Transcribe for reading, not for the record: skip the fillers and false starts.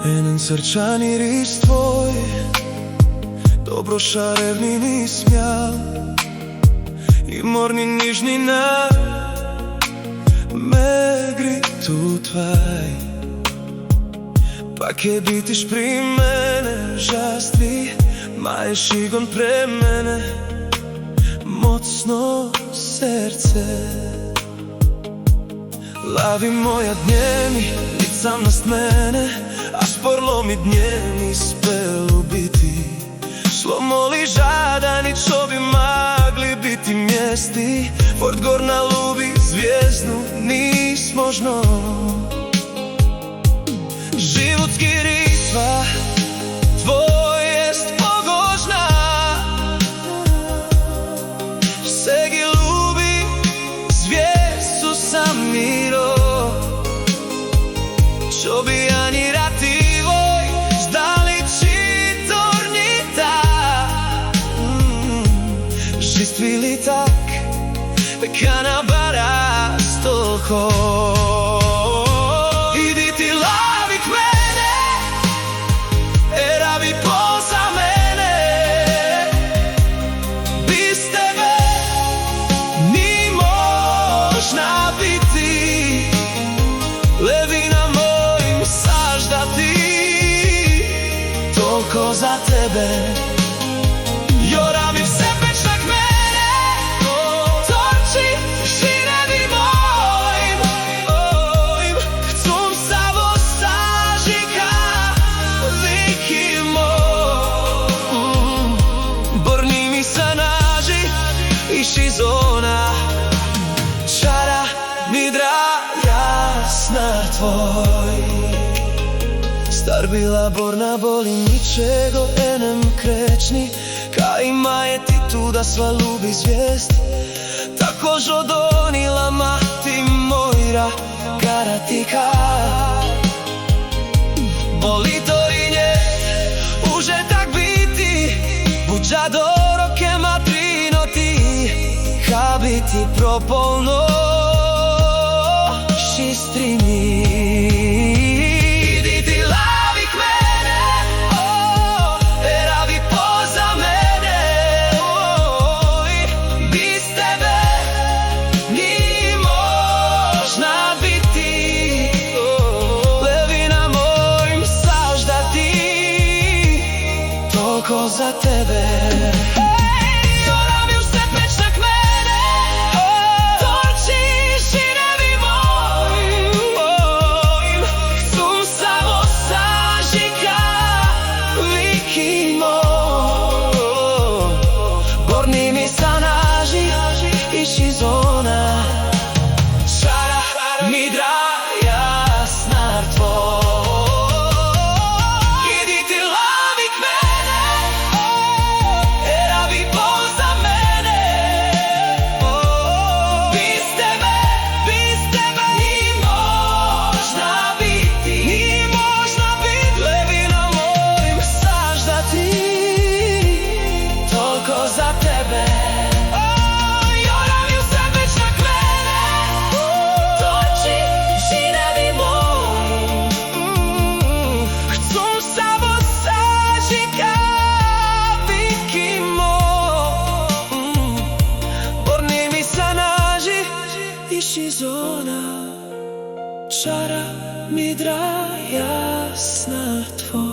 Еден срчани рис твој, добро шаревни смјал и морни нижнина ме гритутвај. Пак ќе битиш при мене, жастви, маеш игон пре мене, моцно серце. Лави моја дневни, лицам на смене, а спорломи дневни спело biti. Сломоли жадани, čo bi magli biti mjesti. Fort Gorna lubi zvijezdu, nis možno. Životski ritva tvoj jest pogožna. Segi lubi zvijezdu sam miro, čo bi ani rati voj zdali či tornita. Žistvi li tak pekana bara stolko. Idi ti lavit mene, eravi poza mene. Bez tebe ni možna biti. Levina mojim saždati, toliko za tebe. Joravi se pečnak mene, torči žirevi mojim. Chcum samo sažika vikimo. Borni mi sanaži i šizona, čara nidra jasna tvoj. Star bila borna boli ničego enem krečni, ka ima je ti tu da sva lubi zvijest. Tako žodonila mati mojra karatika. Boli to i nje, uže tak biti, buđa do roke matrino ti, ka biti propolno šistrini. Toliko za tebe. Joravi se pečnak mene, torči žirevi mojim. Chcum samo sažika vikimo. Borni mi sanaži i šizona, čara nidra jasna tvoj. Za tebe. Joravi se pečnak mene, torči žirevi mojim. Chcum samo sažika vikimo. Borni mi sanaži i šizona, čara nidra jasna tvoj.